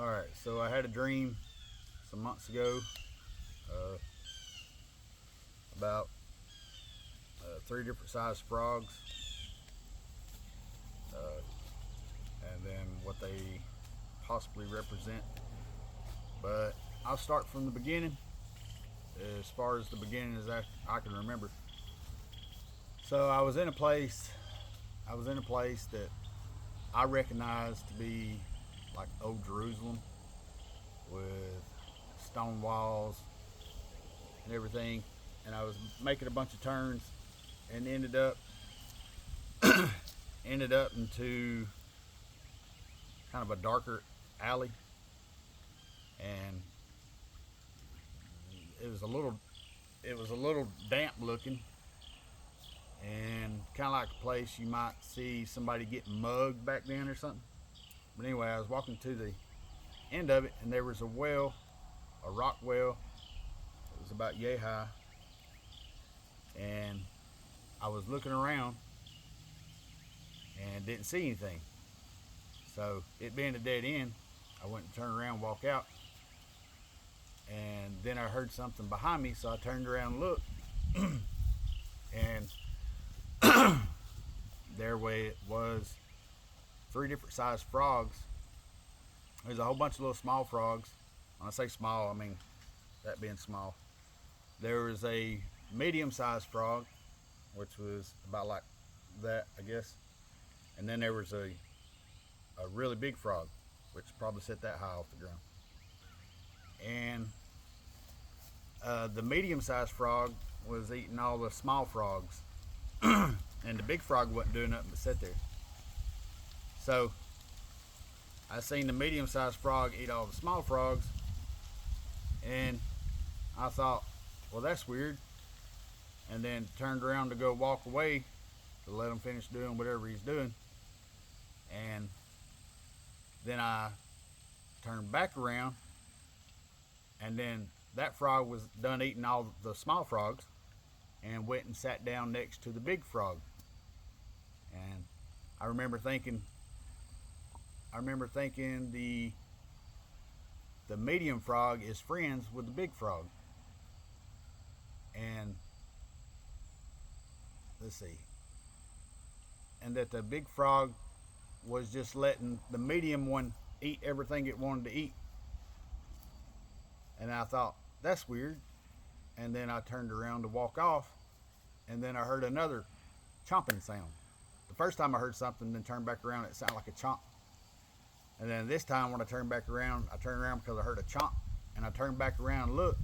Alright, so I had a dream some months ago uh, about three different sized frogs, uh, and then what they possibly represent. But I'll start from the beginning, as far as the beginning as I can remember. So I was in a place that I recognized to be like Old Jerusalem with stone walls and everything. And I was making a bunch of turns and ended up into kind of a darker alley, and it was a little damp looking, and kind of like a place you might see somebody getting mugged back then or something. But anyway, I was walking to the end of it, and there was a well, a rock well. It was about yay high, and I was looking around and didn't see anything. So it being a dead end, I went and turned around and walked out, and then I heard something behind me, so I turned around and looked, and there it was, three different sized frogs. There's a whole bunch of little small frogs. When I say small, I mean that being small. There was a medium sized frog, which was about like that, I guess. And then there was a really big frog, which probably set that high off the ground. And the medium sized frog was eating all the small frogs. And the big frog wasn't doing nothing but sit there. So I seen the medium sized frog eat all the small frogs, and I thought, well, that's weird. And then turned around to go walk away to let him finish doing whatever he's doing. And then I turned back around, and then that frog was done eating all the small frogs and went and sat down next to the big frog. And I remember thinking the medium frog is friends with the big frog. And let's see. And that the big frog was just letting the medium one eat everything it wanted to eat. And I thought, that's weird. And then I turned around to walk off, and then I heard another chomping sound. The first time I heard something, then turned back around, it sounded like a chomp. And then this time when I turned around because I heard a chomp, and I turned back around and looked,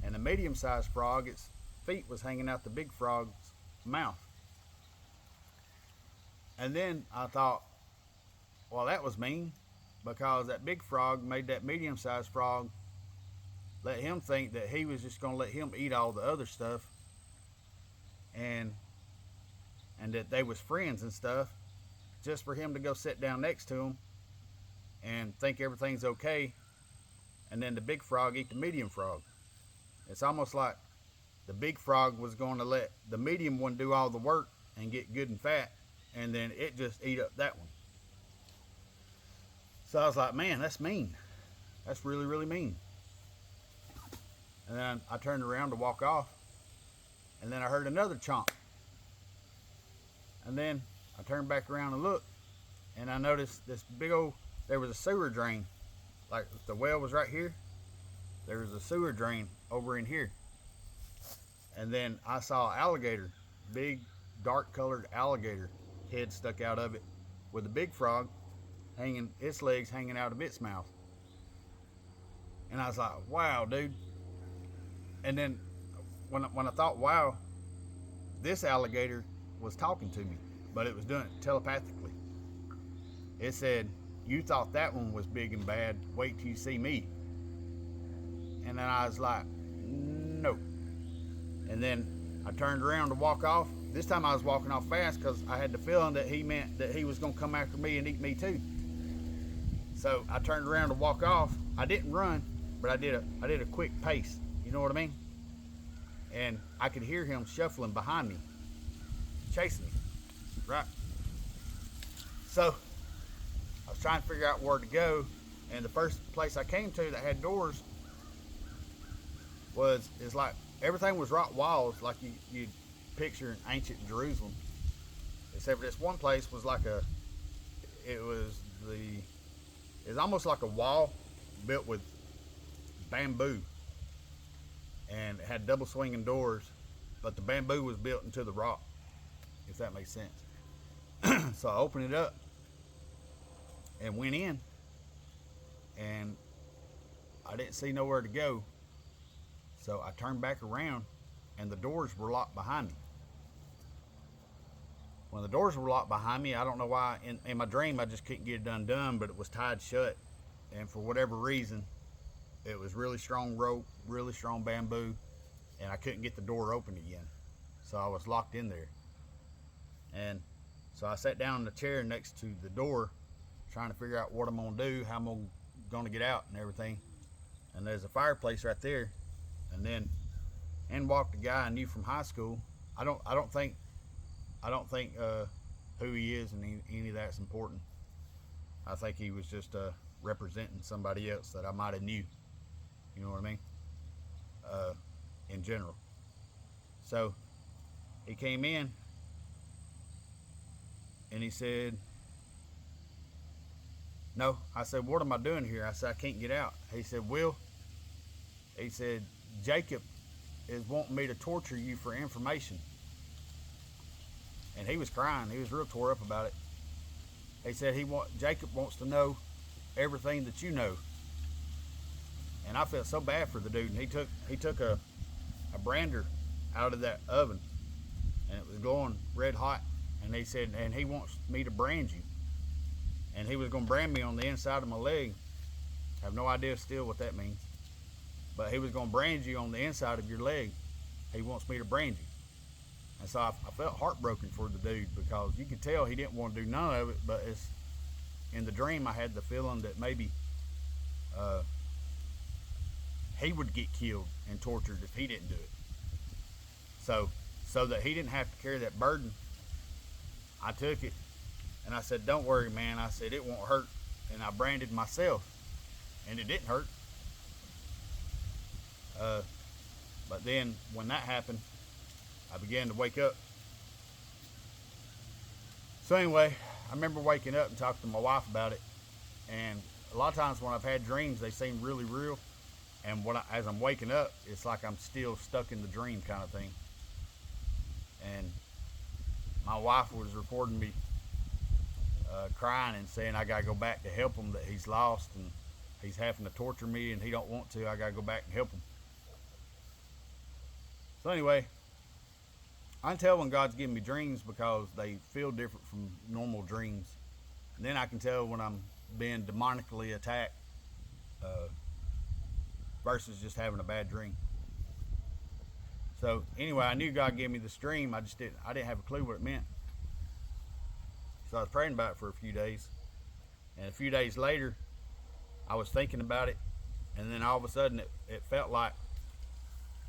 and the medium-sized frog, its feet was hanging out the big frog's mouth. And then I thought, well, that was mean, because that big frog made that medium-sized frog let him think that he was just going to let him eat all the other stuff, and that they was friends and stuff, just for him to go sit down next to him and think everything's okay, and then the big frog eat the medium frog. It's almost like the big frog was going to let the medium one do all the work and get good and fat, and then it just eat up that one. So I was like, man, that's mean. That's really, really mean. And then I turned around to walk off, and then I heard another chomp. And then I turned back around and looked, and I noticed this there was a sewer drain. Like if the well was right here, there was a sewer drain over in here. And then I saw an alligator, big dark colored alligator head stuck out of it, with a big frog its legs hanging out of its mouth. And I was like, wow, dude. And then when I thought, wow, this alligator was talking to me, but it was doing it telepathically. It said, you thought that one was big and bad, wait till you see me. And then I was like, no. And then I turned around to walk off. This time I was walking off fast because I had the feeling that he meant that he was going to come after me and eat me too. So I turned around to walk off. I didn't run, but I did a quick pace. You know what I mean? And I could hear him shuffling behind me, chasing me, right? So I was trying to figure out where to go, And the first place I came to that had doors is like everything was rock walls, like you'd picture in ancient Jerusalem. Except for this one place was like it was almost like a wall built with bamboo, and it had double swinging doors, but the bamboo was built into the rock, if that makes sense. So I opened it up and went in, and I didn't see nowhere to go. So I turned back around, and the doors were locked behind me. When the doors were locked behind me, I don't know why, in my dream I just couldn't get it undone, but it was tied shut. And for whatever reason, it was really strong rope, really strong bamboo, and I couldn't get the door open again. So I was locked in there. And so I sat down in the chair next to the door, trying to figure out what I'm gonna do, how I'm gonna get out and everything. And there's a fireplace right there. And then in walked a guy I knew from high school. I don't think who he is and any of that's important. I think he was just representing somebody else that I might have knew. You know what I mean? In general. So he came in and he said, no. I said, what am I doing here? I said, I can't get out. He said, Will, he said, Jacob is wanting me to torture you for information. And he was crying. He was real tore up about it. He said Jacob wants to know everything that you know. And I felt so bad for the dude. And he took a brander out of that oven, and it was glowing red hot. And he said, and he wants me to brand you. And he was going to brand me on the inside of my leg. I have no idea still what that means. But he was going to brand you on the inside of your leg. He wants me to brand you. And so I felt heartbroken for the dude, because you could tell he didn't want to do none of it. But it's in the dream I had the feeling that maybe he would get killed and tortured if he didn't do it. So that he didn't have to carry that burden, I took it and I said, don't worry, man. I said, it won't hurt. And I branded myself, and it didn't hurt. But then when that happened, I began to wake up. So anyway, I remember waking up and talking to my wife about it. And a lot of times when I've had dreams, they seem really real. And as I'm waking up, it's like I'm still stuck in the dream kind of thing. And my wife was reporting me crying and saying I gotta go back to help him, that he's lost and he's having to torture me and he don't want to. I gotta go back and help him. So anyway, I can tell when God's giving me dreams because they feel different from normal dreams. And then I can tell when I'm being demonically attacked versus just having a bad dream. So anyway, I knew God gave me this dream. I didn't have a clue what it meant. So I was praying about it for a few days. And a few days later, I was thinking about it. And then all of a sudden, it felt like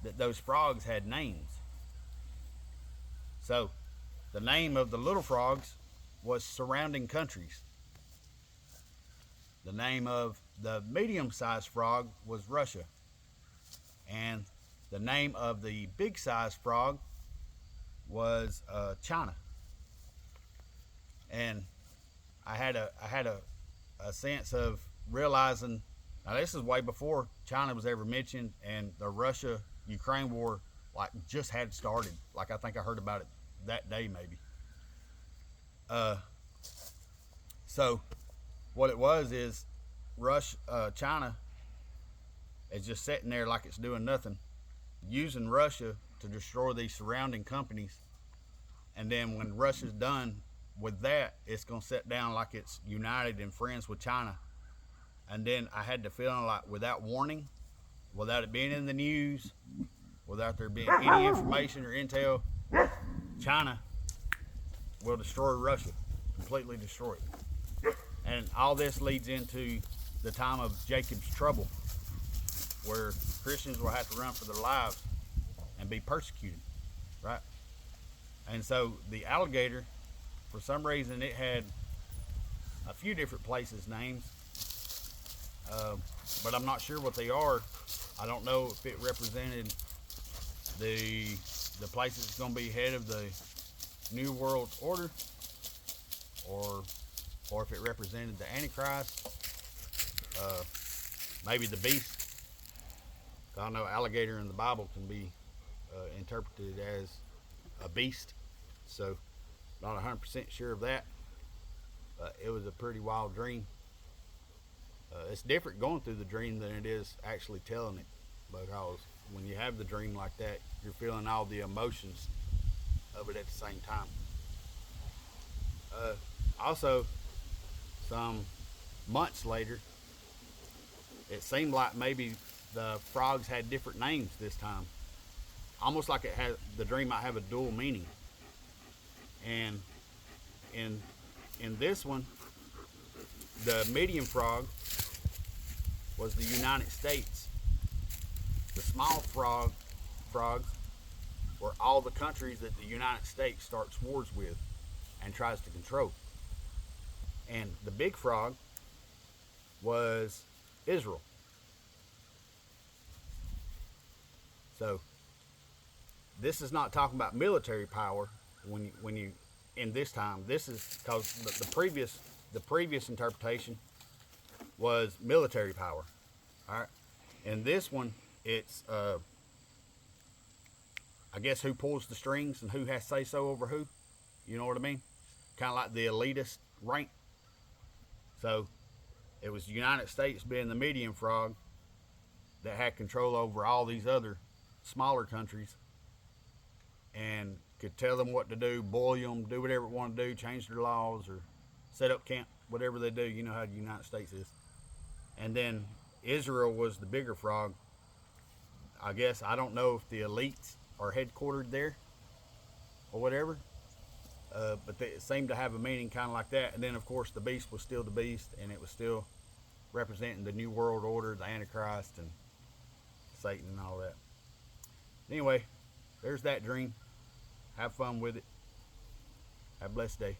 that those frogs had names. So the name of the little frogs was surrounding countries. The name of the medium-sized frog was Russia. And the name of the big-sized frog was China. And I had a sense of realizing, now this is way before China was ever mentioned, and the Russia-Ukraine war like just had started. Like I think I heard about it that day maybe. So what it was is China is just sitting there like it's doing nothing, using Russia to destroy these surrounding companies. And then when Russia's done with that, it's going to sit down like it's united and friends with China. And then I had the feeling like without warning, without it being in the news, without there being any information or intel, China will destroy Russia, completely destroy it. And all this leads into the time of Jacob's trouble, where Christians will have to run for their lives and be persecuted, right? And so the alligator, for some reason, it had a few different places names. but I'm not sure what they are. I don't know if it represented the place that's going to be head of the New World Order, or if it represented the Antichrist, maybe the beast. I know alligator in the Bible can be interpreted as a beast, so not 100% sure of that. It was a pretty wild dream. It's different going through the dream than it is actually telling it, because when you have the dream like that, you're feeling all the emotions of it at the same time. Also, some months later, it seemed like maybe the frogs had different names this time, almost like it had, the dream might have a dual meaning. And in this one, the medium frog was the United States. The small frogs were all the countries that the United States starts wars with and tries to control. And the big frog was Israel. So this is not talking about military power when you in this time. This is because the previous interpretation was military power. All right, and this one, it's I guess who pulls the strings and who has say so over who. You know what I mean? Kind of like the elitist rank. So it was the United States being the medium frog that had control over all these other smaller countries and could tell them what to do, boil them, do whatever it wanted to do, change their laws or set up camp, whatever they do. You know how the United States is. And then Israel was the bigger frog. I guess I don't know if the elites are headquartered there or whatever, but they seemed to have a meaning kind of like that. And then of course the beast was still the beast, and it was still representing the New World Order, the Antichrist, and Satan and all that. Anyway, there's that dream. Have fun with it. Have a blessed day.